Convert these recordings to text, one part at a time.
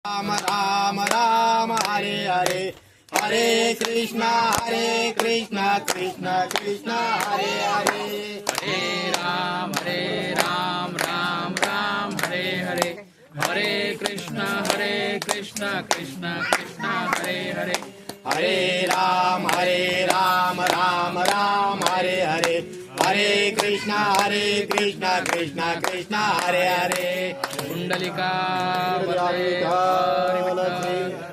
राम राम राम हरे हरे हरे कृष्णा कृष्णा कृष्णा हरे हरे हरे राम राम राम हरे हरे हरे कृष्णा कृष्णा कृष्णा हरे हरे हरे राम राम राम हरे हरे हरे कृष्णा कृष्णा कृष्णा हरे हरे कुंडलिका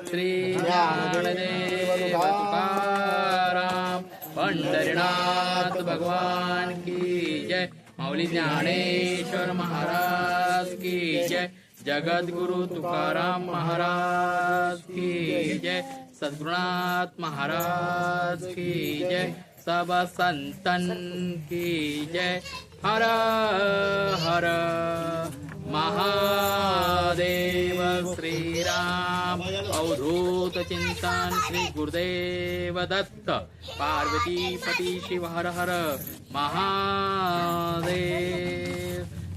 श्री ज्ञानदेव तुकाराम पंढरीनाथ भगवान की जय। माऊली ज्ञानेश्वर महाराज की जय। जगद्गुरु तुकाराम महाराज की जय। सद्गुरुनाथ महाराज की जय। सब संतन की जय। हर हर महादेव। श्री राम अवधूत चिंतन श्री गुरुदेव दत्त। पार्वती पति शिव हर हर महादेव।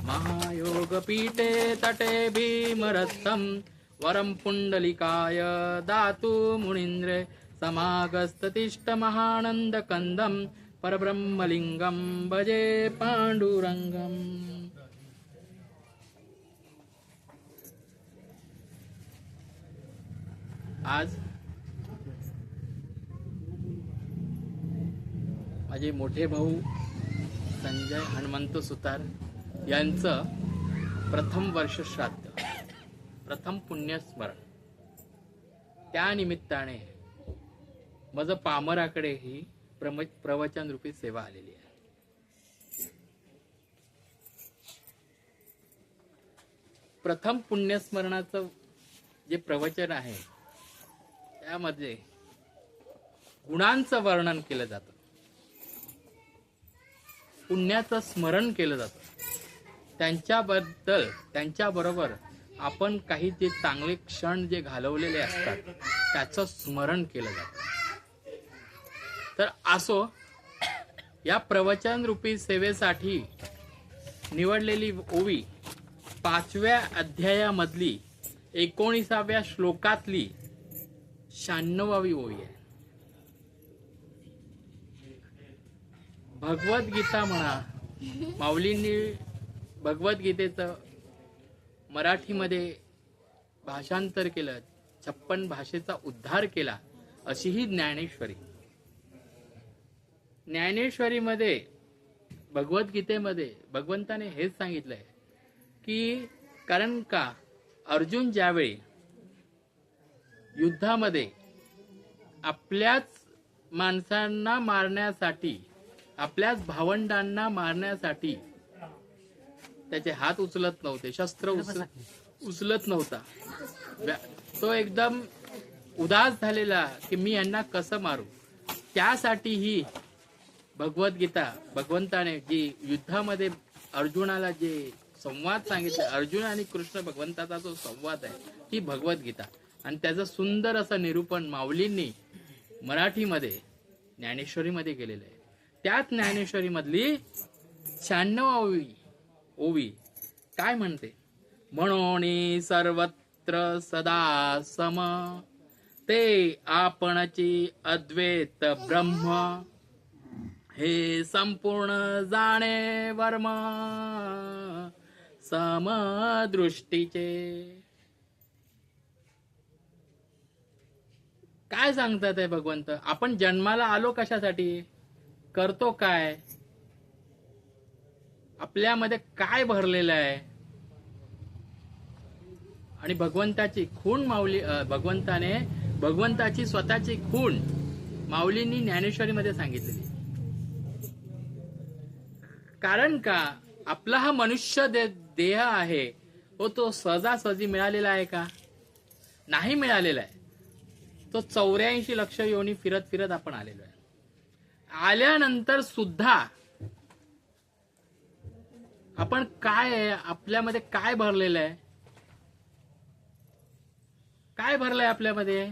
महायोग पीठे तटे भीमरथम वरम पुंडलिकाय दातु मुनीन्द्रे समागस्ततिष्ठ महानंद कंदम परब्रह्मलिंगम भजे पांडुरंगम। आज माझे मोठे भाऊ संजय हनुमंत सुतार यांचं प्रथम वर्ष श्राद्ध, प्रथम पुण्यस्मरण, त्या निमित्ताने माझं पामराकडे ही प्रवचन रूपी सेवा आलेली आहे। प्रथम पुण्यस्मरणाचं जे प्रवचन आहे त्यामध्ये गुणांचं वर्णन केलं जातं, पुण्याचं स्मरण केलं जातं, त्यांच्याबरोबर आपण काही जे चांगले क्षण जे घालवलेले असतात त्याचं स्मरण केलं जातं। तर असो, या प्रवचन रूपी सेवेसाठी निवडलेली ओवी 5व्या अध्यायामधली 19व्या श्लोकातली 96वी ओवी आहे। भगवद्गीता म्हणा, माऊलींनी भगवद्गीतेचं मराठीमध्ये भाषांतर केलं, 56 भाषेचा उद्धार केला, अशी ही ज्ञानेश्वरी। ज्ञानेश्वरीमध्ये भगवद्गीतेमध्ये भगवंताने हेच सांगितलंय की कारण का अर्जुन ज्यावेळी युद्धामध्ये आपल्याच माणसांना मारण्यासाठी, आपल्याच भावंडांना मारण्यासाठी त्याचे हात उचलत नव्हते, शस्त्र उचलत नव्हता, तो एकदम उदास झालेला की मी यांना कसं मारू। त्यासाठी ही भगवद्गीता भगवंताने जी युद्धामध्ये अर्जुनाला जे संवाद सांगितला, अर्जुन आणि कृष्ण भगवंताचा जो संवाद आहे ती भगवद्गीता, आणि त्याचं सुंदर असं निरूपण माऊलींनी मराठीमध्ये ज्ञानेश्वरीमध्ये केलेलं आहे। त्याच ज्ञानेश्वरी मधली 96वी ओवी काय म्हणते? म्हणून सर्वत्र सदा सम ते आपणची अद्वैत ब्रह्म हे संपूर्ण जाणे वर्म समदृष्टीचे। काय सांगतात आहे भगवंत? आपण जन्माला आलो कशासाठी, करतो काय, आपल्यामध्ये काय भरलेलं आहे, आणि भगवंताची खूण माऊली भगवंताची स्वतःची खूण माऊलींनी ज्ञानेश्वरीमध्ये सांगितलेली। कारण का आपला हा मनुष्य देह आहे तो सहजासहजी मिळालेला आहे का? नाही मिळालेला आहे। तो 84 लक्ष योनी फिरत फिरत आपण आलेलो आहे। आल्यानंतर सुद्धा आपण काय आहे, आपल्यामध्ये काय भरलेलं आहे, काय भरलंय आपल्यामध्ये?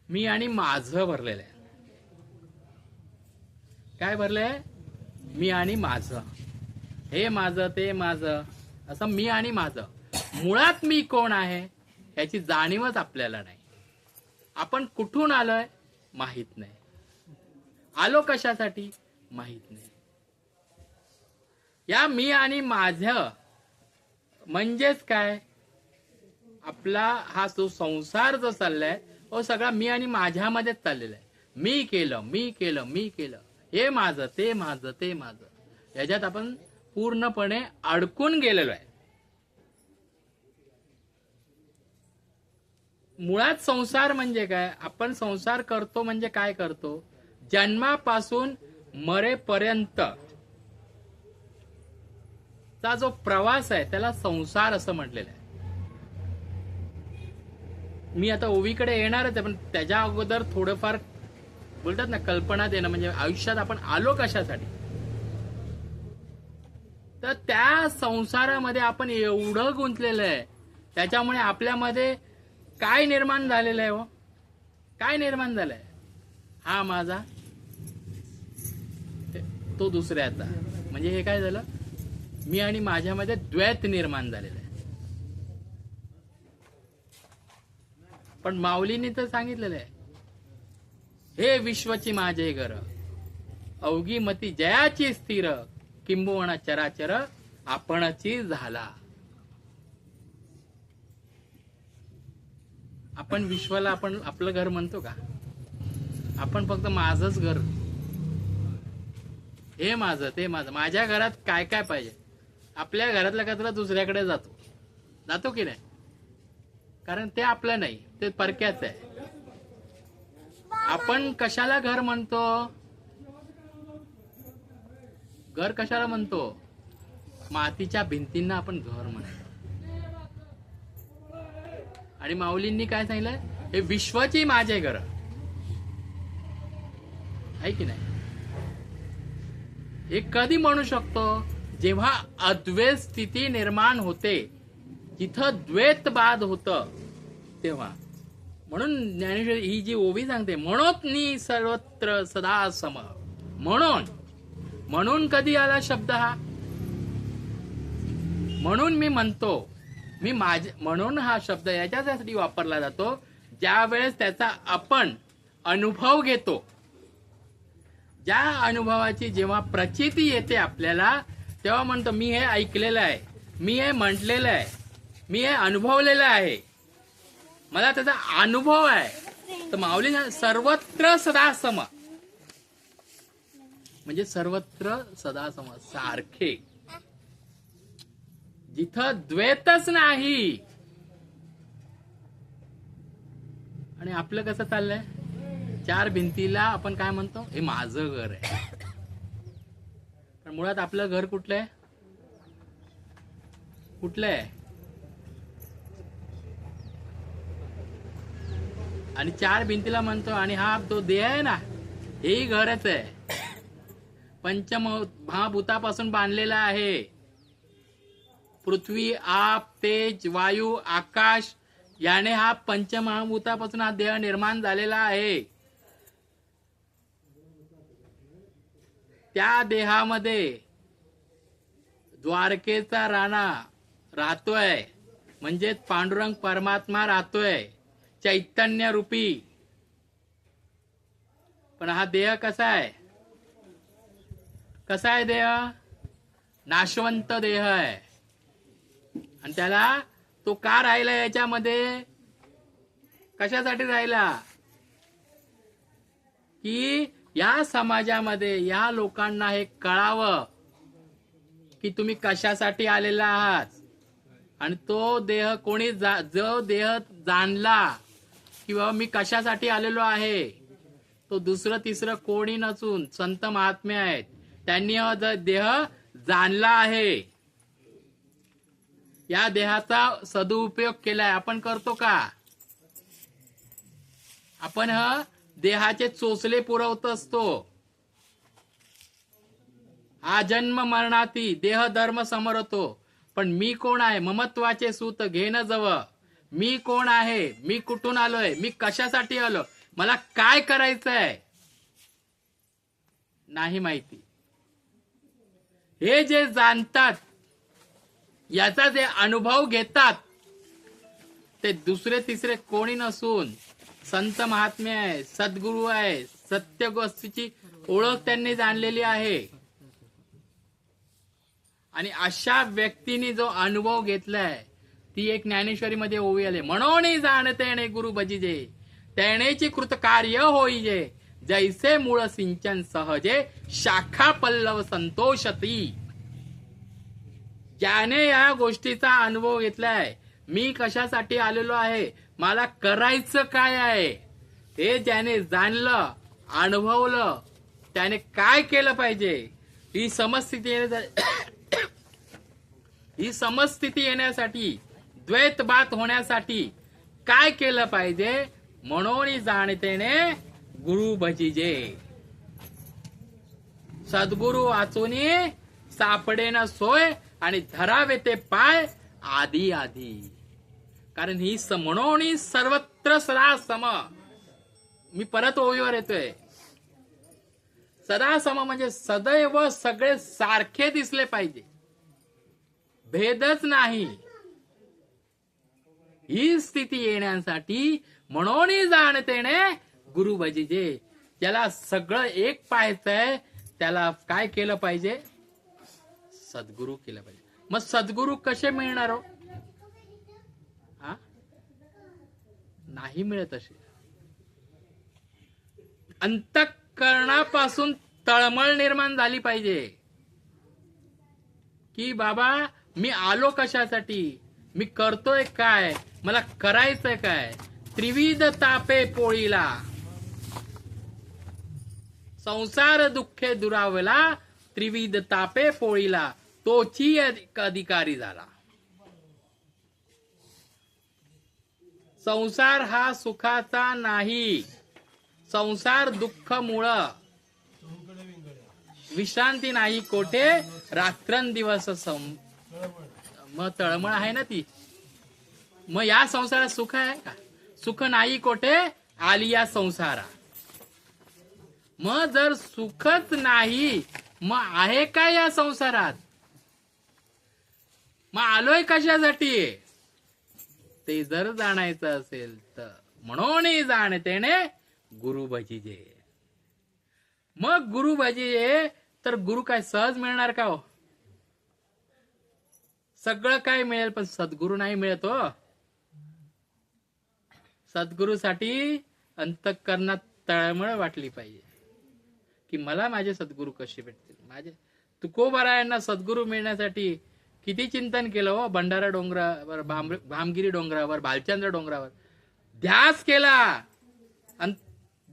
मी आणि माझं भरलेलं आहे। काय भरलंय? मी आणि माझं, हे माझं ते माझं, असं मी आणि माझं। मुळात मी कोण आहे? याची जाणीवच आपल्याला नाही. आपण कुठून आलोय माहित नाही, आलो कशासाठी माहित नाही. या मी आणि माझं म्हणजेच काय, आपला हा जो संसार जो चाललाय तो सगळा मी आणि माझ्यामध्येच चाललेला आहे. मी केलं, मी केलं, मी केलं, हे माझं, ते माझं, ते माझं, याच्यात आपण पूर्णपणे अडकून गेलेलो आहे. मुळात संसार म्हणजे काय, आपण संसार करतो म्हणजे काय करतो, जन्मापासून मरेपर्यंत चा जो प्रवास आहे त्याला संसार असं म्हटलेलं आहे. मी आता ओवीकडे येणारच आहे, पण त्याच्या अगोदर थोडंफार बोलतात ना कल्पना देणं, म्हणजे आयुष्यात आपण आलो कशासाठी. तर त्या संसारामध्ये आपण एवढं गुंतलेलं आहे, त्याच्यामुळे आपल्यामध्ये काय निर्माण झालेलं आहे हो, काय निर्माण झालंय, हा माझा तो दुसऱ्याचा, म्हणजे हे काय झालं, मी आणि माझ्यामध्ये द्वैत निर्माण झालेलं आहे. पण माऊलींनी तर सांगितलेलं आहे, हे विश्वची माझे घर, अवघी मती जयाची स्थिर, किंबहुना चराचर आपणची झाला. आपण विश्वाला आपण आपलं घर म्हणतो का? आपण फक्त माझंच घर, हे माझं, ते माझं, माझ्या घरात काय काय पाहिजे, आपल्या घरातला कचरा दुसऱ्याकडे जातो की नाही, कारण ते आपलं नाही, ते परक्याच आहे. आपण कशाला घर म्हणतो, घर कशाला म्हणतो, मातीच्या भिंतींना आपण घर म्हणतो. आणि माऊलींनी काय सांगितलं, हे विश्वाची माझे घर आहे की नाही. हे कधी म्हणू शकतो, जेव्हा अद्वैत स्थिती निर्माण होते, जिथं द्वैतवाद होतं तेव्हा. म्हणून ज्ञानेश्वरी ही जी ओवी सांगते, म्हणोनी सर्वत्र सदा सम, म्हणून कधी आला शब्द हा, म्हणून मी म्हणतो, मी म्हणून हा शब्द याच्यासाठी वापरला जातो, ज्या वेळेस त्याचा आपण अनुभव घेतो, ज्या अनुभवाची जेव्हा प्रचिती येते आपल्याला, तेव्हा म्हणतो मी हे ऐकलेलं आहे, मी हे म्हटलेलं आहे, मी हे अनुभवलेलं आहे, मला त्याचा अनुभव आहे. तर माऊली सर्वत्र सदा सम, म्हणजे सर्वत्र सदा सम, सारखे, जिथं द्वैतच नाही. आणि आपलं कसं चाललंय, चार भिंतीला आपण काय म्हणतो, हे माझं घर आहे. पण मुळात आपलं घर कुठलं आहे, कुठलं आहे, आणि चार भिंतीला म्हणतो, आणि हा तो देह आहे ना, हेही घरच आहे, पंचमहाभूतापासून बांधलेला आहे. पृथ्वी, आप, तेज, वायू, आकाश याने हा पंचमहाभूतापासून हा देह निर्माण झालेला आहे. त्या देहामध्ये द्वारकेचा राणा राहतोय, म्हणजे पांडुरंग परमात्मा राहतोय, चैतन्य रूपी. पण हा देह कसा आहे, कसा आहे देह, नाशवंत देह आहे. आणि त्याला तो का राहिला याच्यामध्ये, कशासाठी राहिला, की या समाजामध्ये या लोकांना हे कळावं की तुम्ही कशासाठी आलेला आहात. आणि तो देह कोणी जो देह जाणला किंवा मी कशासाठी आलेलो आहे, तो दुसरं तिसरं कोणी नसून संत महात्मे आहेत, त्यांनी हा देह जाणला आहे. या देहाचा सदुपयोग केलाय. आपण करतो का, आपण हा देहाचे चोचले पुरवत असतो. हा जन्म मरणाती देह धर्म समरतो. पण मी कोण आहे, ममत्वाचे सूत घेणं जव, मी कोण आहे, मी कुठून आलोय, मी कशासाठी आलो, मला काय करायचंय, नाही माहिती. हे जे जाणतात, याचा जे अनुभव घेतात, ते दुसरे तिसरे कोणी नसून संत महात्मे आहे, सद्गुरू आहे, सत्य गोष्टीची ओळख त्यांनी जाणलेली आहे. आणि अशा व्यक्तीने जो अनुभव घेतलाय ती एक ज्ञानेश्वरी मध्ये ओवी आले, म्हणून जाणते गुरु भजिजे तेणेची कृतकार्य होईजे, जैसे मूळ सिंचन सहजे शाखा पल्लव संतोषती. ज्याने या गोष्टीचा अनुभव घेतलाय, मी कशासाठी आलेलो आहे, मला करायचं काय आहे, हे ज्याने जाणलं, अनुभवलं, त्याने काय केलं पाहिजे, ही समस्थिती येण्यासाठी, द्वैतबात होण्यासाठी काय केलं पाहिजे, म्हणून जाणतेने गुरु भजिजे. सद्गुरु वाचूनी सापडेना सोय आणि धरावे ते पाय आधी आधी. कारण ही म्हणून सर्वत्र सदा सम. मी परत ओवीवर येतोय. सदा सम म्हणजे सदैव सगळे सारखे दिसले पाहिजे, भेदच नाही. ही स्थिती येण्यासाठी म्हणून जाणतेने गुरु भजिजे. ज्याला सगळं एक पाहायचंय त्याला काय केलं पाहिजे, सद्गुरू केलं पाहिजे. मग सद्गुरू कसे मिळणार हो? नाही मिळत असे. अंतःकरणापासून तळमळ निर्माण झाली पाहिजे की बाबा मी आलो कशासाठी, मी करतोय काय, मला करायचंय काय. त्रिविध तापे पोळीला संसार दुःखे दुरावला, त्रिविध तापे पोळीला तोची अधिकारी झाला. संसार हा सुखाचा नाही, संसार दुःख मूळ. विश्रांती नाही कोठे, रात्रंदिवस मग तळमळ आहे ना ती. मग या संसारात सुख आहे का? सुख नाही कोठे, आली या संसारा. मग जर सुखच नाही, मग आहे का या संसारात? मग आलोय कशासाठी, ते जर जाणायचं असेल तर म्हणून जाणतेने गुरु भजिजे. मग गुरु भजिजे तर गुरु काय सहज मिळणार का हो? सगळं काय मिळेल पण सद्गुरू नाही मिळत हो. सद्गुरूसाठी अंतःकरणात तळमळ वाटली पाहिजे की मला माझे सद्गुरू कसे भेटतील. माझे तुकोबारायांना सद्गुरू मिळण्यासाठी किती चिंतन केलं हो. भंडारा डोंगरावर, भामगिरी डोंगरावर, भालचंद्र डोंगरावर ध्यास केला. आणि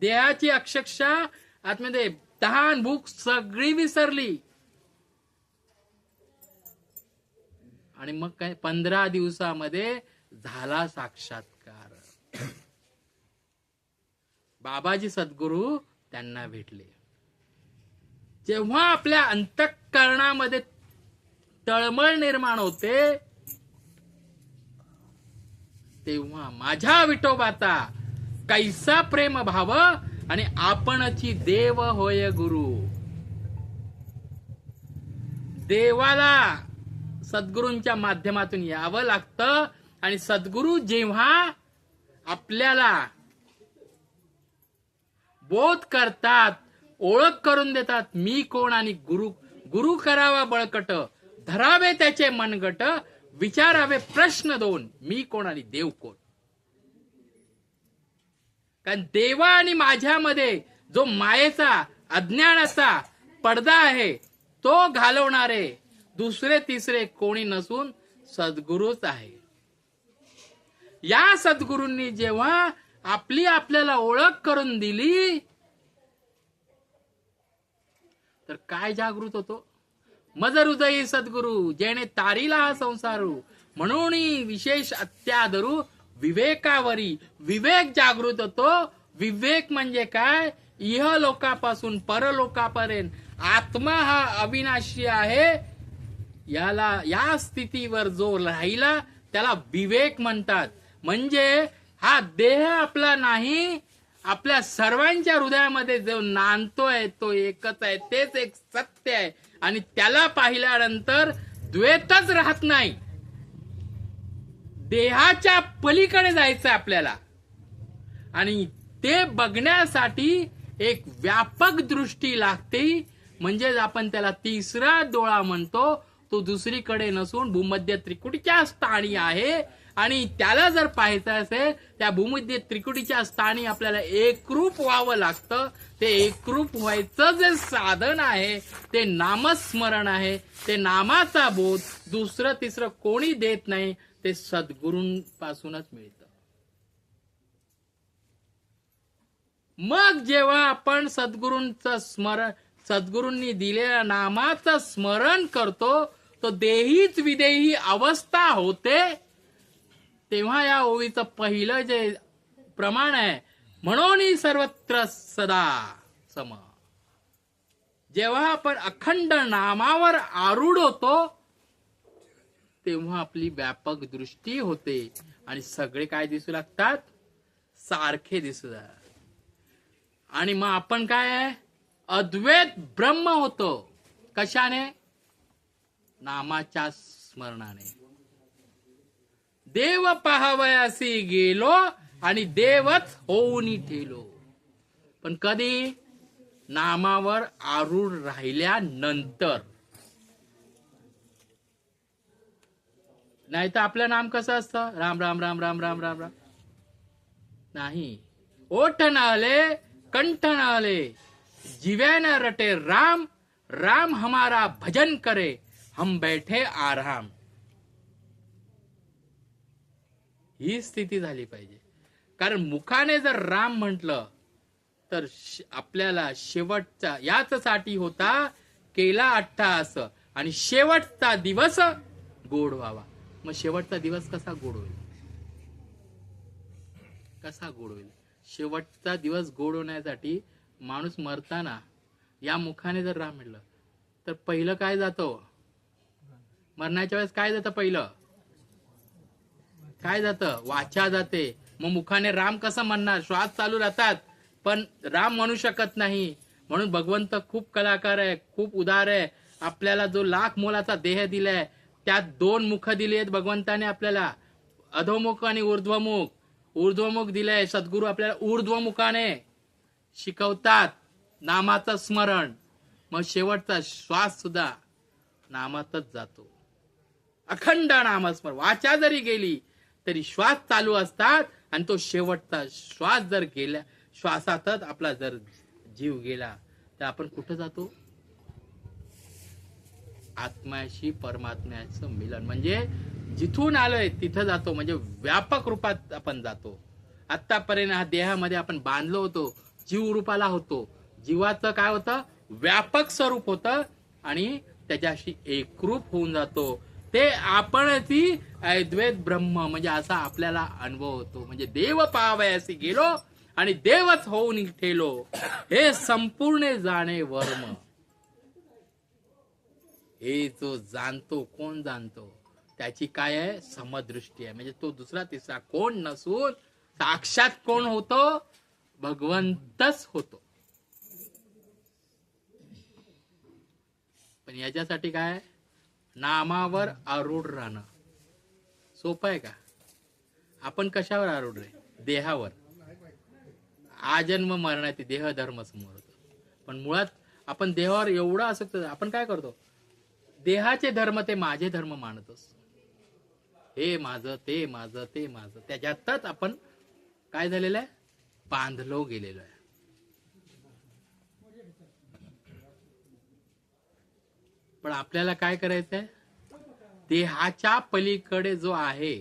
देहाची अक्षरशः आतमध्ये तहान भूक सगळी विसरली. आणि मग काय 15 दिवसामध्ये झाला साक्षात्कार. बाबाजी सद्गुरू त्यांना भेटले. जेव्हा आपल्या अंतःकरणामध्ये तळमळ निर्माण होते तेव्हा माझ्या विठोबाचा कैसा प्रेम भाव आणि आपणची देव होय गुरु. देवाला सद्गुरूंच्या माध्यमातून यावं लागतं. आणि सद्गुरू जेव्हा आपल्याला बोध करतात, ओळख करून देतात, मी कोण आणि गुरु. गुरु करावा बळकट, धरावे त्याचे मनगट, विचारावे प्रश्न दोन, मी कोण आणि देव कोण. कारण देवा आणि माझ्यामध्ये जो मायेचा अज्ञानाचा पडदा आहे तो घालवणारे दुसरे तिसरे कोणी नसून सद्गुरूच आहे. या सद्गुरूंनी जेव्हा आपल्याला ओळख करून दिली तर काय जागृत होतो. मज हृदयी सद्गुरू जेणे तारीला हा संसारू, म्हणून विशेष अत्यादरू विवेकावरी. विवेक जागृत होतो. विवेक म्हणजे काय, इह लोकापासून परलोकापर्यंत आत्मा हा अविनाशी आहे. या स्थितीवर जो राहिला त्याला विवेक म्हणतात. म्हणजे हा देह आपला नाही, आपल्या सर्वांच्या हृदयामध्ये जो नांदतोय तो एकच आहे, तेच एक सत्य आहे. आणि त्याला पाहिल्यानंतर द्वैतच राहत नाही. देहाच्या पलीकडे जायचं आपल्याला. आणि ते बघण्यासाठी एक व्यापक दृष्टी लागते. म्हणजेच आपण त्याला तिसरा डोळा म्हणतो. तो दुसरीकडे नसून भूमध्य त्रिकुटीच्या स्थानी आहे. आणि त्याला जर पाहायचं असेल, त्या भूमध्य त्रिकुटीच्या स्थानी आपल्याला एकरूप व्हावं लागतं. ते एकरूप व्हायचं जे साधन आहे ते नामस्मरण आहे. ते नामाचा बोध दुसरं तिसरं कोणी देत नाही. ते सद्गुरूंपासूनच मिळतं. मग जेव्हा आपण सद्गुरूंनी दिलेल्या नामाचं स्मरण करतो, तो देहीच विदेही अवस्था होते. तेव्हा या ओवीचं पहिलं जे प्रमाण आहे, म्हणून सर्वत्र सदा सम. जेव्हा आपण अखंड नामावर आरूढ होतो, तेव्हा आपली व्यापक दृष्टी होते आणि सगळे काय दिसू लागतात, सारखे दिसू लागतात. आणि मग आपण काय आहे, अद्वैत ब्रह्म होतो. कशाने? नामाच्या स्मरणाने. देव पाहावयासी गेलो आणि देवच होऊन ठेलो. पण कधी? नामावर आरूढ राहिल्यानंतर. नाही तर आपलं नाम कसं असतं, राम राम राम राम राम राम राम. नाही, ओठ न आले, कंठ न आले, जिव्यान रटे राम राम, हमारा भजन करे हम बैठे आराम. ही स्थिती झाली पाहिजे. कारण मुखाने जर राम म्हटलं तर आपल्याला शेवटचा याचसाठी होता केला अट्टहास आणि शेवटचा दिवस गोड व्हावा. मग शेवटचा दिवस कसा गोड होईल? कसा गोड होईल? शेवटचा दिवस गोड होण्यासाठी माणूस मरताना या मुखाने जर राम म्हटलं तर पहिलं काय जातो? मरण्याच्या वेळेस काय जातं? पहिलं काय जातं? वाचा जाते. मग मुखाने राम कसं म्हणणार? श्वास चालू राहतात पण राम म्हणू शकत नाही. म्हणून भगवंत खूप कलाकार आहे, खूप उदार आहे. आपल्याला जो लाख मोलाचा देह दिलाय त्यात 2 मुख दिली आहेत भगवंताने आपल्याला, अधोमुख आणि ऊर्ध्वमुख. ऊर्ध्वमुख दिलंय सद्गुरू आपल्याला, ऊर्ध्वमुखाने शिकवतात नामाचं स्मरण. मग शेवटचा श्वास सुद्धा नामातच जातो. अखंड नामस्मरण. वाचा जरी गेली तरी श्वास चालू असतात आणि तो शेवटचा श्वास जर गेला, श्वासातच आपला जर जीव गेला तर आपण कुठं जातो? आत्म्याशी परमात्म्याचं मिलन. म्हणजे जिथून आलोय तिथं जातो. म्हणजे व्यापक रूपात आपण जातो. आतापर्यंत हा देहामध्ये आपण बांधलो होतो, जीव रूपाला होतो. जीवाचं काय होतं? व्यापक स्वरूप होतं आणि त्याच्याशी एकरूप होऊन जातो. ते आपण ती अद्वैत ब्रह्म म्हणजे असा आपल्याला अनुभव होतो. म्हणजे देव पाहावयासी गेलो आणि देवच होऊन ठेलो, हे संपूर्ण जाणे वर्म. हे जो जाणतो, कोण जाणतो? त्याची काय आहे? समदृष्टी आहे. म्हणजे तो दुसरा तिसरा कोण नसून साक्षात कोण होतो? भगवंतच होतो. पण याच्यासाठी काय? नामावर आरूढ राहणं. सोपं आहे का? आपण कशावर आरूढ आहे? देहावर. आजन्म मरणाची देह धर्म समोर होतो. पण मुळात आपण देहावर एवढं असं आपण काय करतो? देहाचे धर्म ते माझे धर्म मानतोस. हे माझं, ते माझं, ते माझं. त्याच्यातच आपण काय झालेलं आहे? बांधलो गेलेलो आहे. पण आपल्याला काय करायचंय? देहाच्या पलीकडे जो आहे.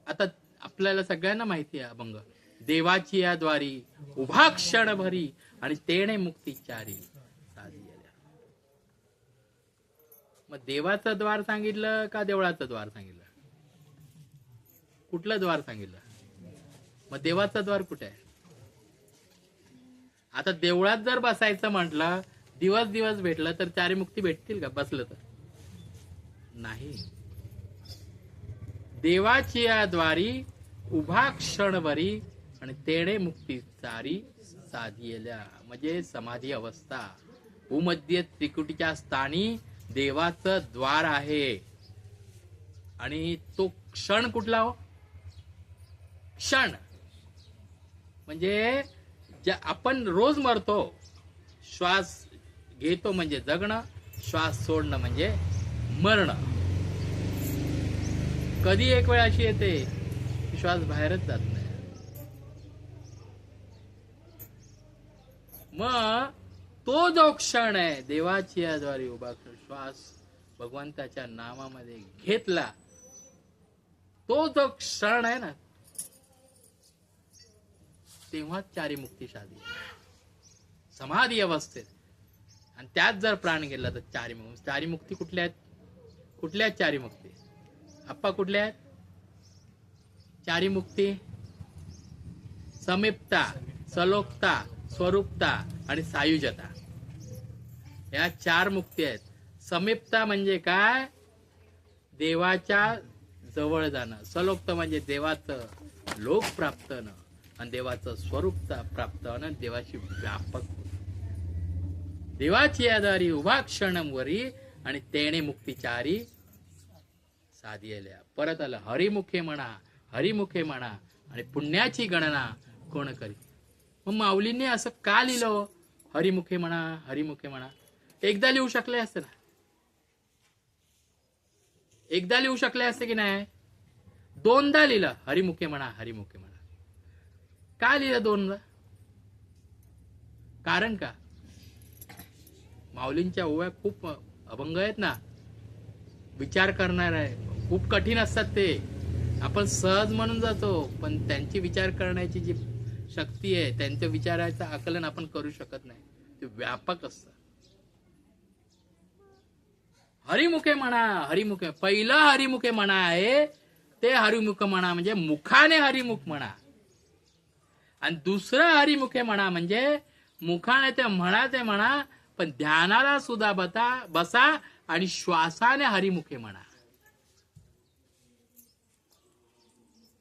आता आपल्याला सगळ्यांना माहिती आहे अभंग. देवाची या द्वारी उभा क्षण भरी आणि तेणे मुक्तीचारी साधी आल्या. मग देवाचं द्वार सांगितलं का देवळाचं द्वार सांगितलं? कुठलं द्वार सांगितलं? मग देवाचं द्वार कुठे आहे? आता देवळात जर बसायचं म्हटलं, दिवस भेटलं तर चारी मुक्ती भेटतील का बसलं तर? नाही. देवाची या द्वारी उभा क्षणभरी आणि तेणे मुक्ती चारी साधियल्या. म्हणजे समाधी अवस्था. भूमध्य त्रिकुटीच्या स्थानी देवाचं द्वार आहे आणि तो क्षण कुठला हो? क्षण म्हणजे आपण रोज मरतो. श्वास घेतो म्हणजे जगणं, श्वास सोडणं म्हणजे मरणं. कधी एक वेळ अशी येते की श्वास बाहेरच जात नाही. मग तो जो क्षण आहे देवाची याद्वारे उभा श्वास भगवंताच्या नामामध्ये घेतला, तो जो क्षण आहे ना, तेव्हा चारी मुक्ती साधली समाधी अवस्थेत. आणि त्यात जर प्राण गेला तर चारी मुक्ती कुठल्या आहेत? कुठल्या आहेत चारी मुक्ती? आप्पा कुठल्या आहेत चारी मुक्ती? समीपता, सलोकता, स्वरूपता आणि सायुज्यता, या चार मुक्ती आहेत. समीपता म्हणजे काय? देवाच्या जवळ जाणं. सलोकता म्हणजे देवाचं लोक प्राप्त न, आणि देवाचं स्वरूपता प्राप्त न, देवाची व्यापक देवाची आधारी उभा क्षणमवरी आणि तेणे मुक्तीचारी साधियल्या. परत आलं हरिमुखे म्हणा, हरिमुखे म्हणा आणि पुण्याची गणना कोण करी. मग माऊलींनी असं का लिहिलं? हरिमुखे म्हणा, हरिमुखे म्हणा. एकदा लिहू शकले असते ना? एकदा लिहू शकले असते की नाही? दोनदा लिहिलं हरिमुखे म्हणा, हरिमुखे म्हणा. का लिहिलं दोनदा? कारण का? माऊलींच्या ओव्या खूप अभंग आहेत ना, विचार करणार आहे, खूप कठीण असतात ते. आपण सहज म्हणून जातो, पण त्यांची विचार करण्याची जी शक्ती आहे, त्यांच्या विचाराचं आकलन आपण करू शकत नाही. ते व्यापक असतं. हरिमुखे म्हणा, हरिमुखे. पहिलं हरिमुखे म्हणा आहे ते हरिमुख म्हणा म्हणजे मुखाने हरिमुख म्हणा. आणि दुसरं हरिमुखे म्हणा म्हणजे मुखाने ते म्हणा, पण ध्यानाला सुद्धा बसा आणि श्वासाने हरिमुखे म्हणा.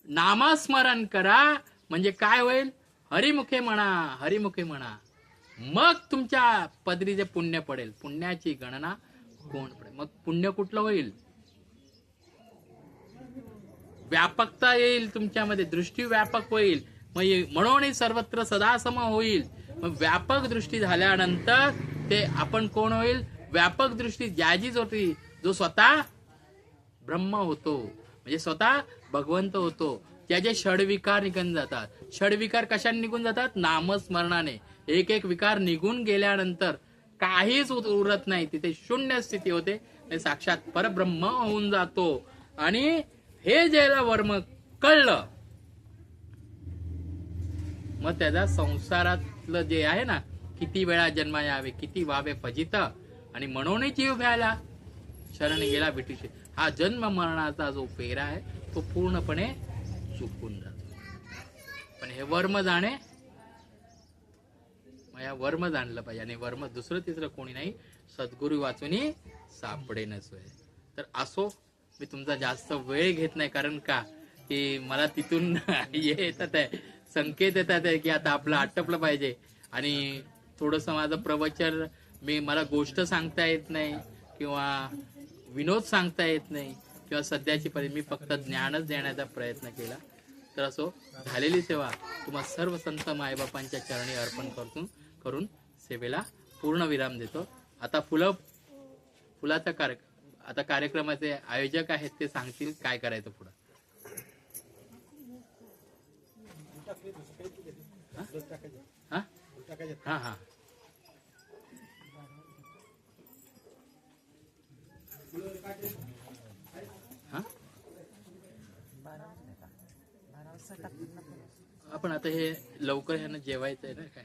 नामस्मरण करा म्हणजे काय होईल? हरिमुखे म्हणा, हरिमुखे म्हणा. मग तुमच्या पदरी जे पुण्य पडेल, पुण्याची गणना कोण पडेल. मग पुण्य कुठलं होईल? व्यापकता येईल तुमच्यामध्ये, दृष्टी व्यापक होईल. मग म्हणून सर्वत्र सदासम होईल. मग व्यापक दृष्टी झाल्यानंतर ते आपण कोण होईल? व्यापक दृष्टी ज्याचीच होती, जो स्वतः ब्रह्म होतो म्हणजे स्वतः भगवंत होतो. त्याचे षडविकार निघून जातात. षडविकार कशाने निघून जातात? नामस्मरणाने. एक एक विकार निघून गेल्यानंतर काहीच उरत नाही, तिथे शून्य स्थिती होते, साक्षात परब्रह्म होऊन जातो. आणि हे ज्याला वर्म कळलं, मग त्याचा संसारातलं जे आहे ना, किती वेळा जन्म यावे, किती व्हावे फजित, आणि म्हणून जीव भ्याला शरण गेला विठूशी. हा जन्म मरणाचा जो पेरा आहे तो पूर्णपणे चुकून जातो. पण हे वर्म जाणे, मग या वर्म जाणलं पाहिजे. आणि वर्म दुसरं तिसरं कोणी नाही, सद्गुरू वाचूनी सापडे नसोय. तर असो, मी तुमचा जास्त वेळ घेत नाही. कारण का की मला तिथून येतात आहे, संकेत येतात आहे की आता आपलं आटपलं पाहिजे. आणि थोडंसं माझं प्रवचन, मला गोष्ट सांगता येत नाही किंवा विनोद सांगता येत नाही किंवा सध्याची परिस्थिती, मी फक्त ज्ञानच देण्याचा प्रयत्न केला. तर असो, झालेली सेवा तुम्हा सर्व संत मायबापांच्या चरणी अर्पण करून सेवेला पूर्ण विराम देतो. आता फुलाचा आता कार्यक्रमाचे आयोजक आहेत, ते सांगतील काय करायचं पुढं. हा हा हा आपण आता हे लवकर ह्यांना जेवायचं आहे ना काय.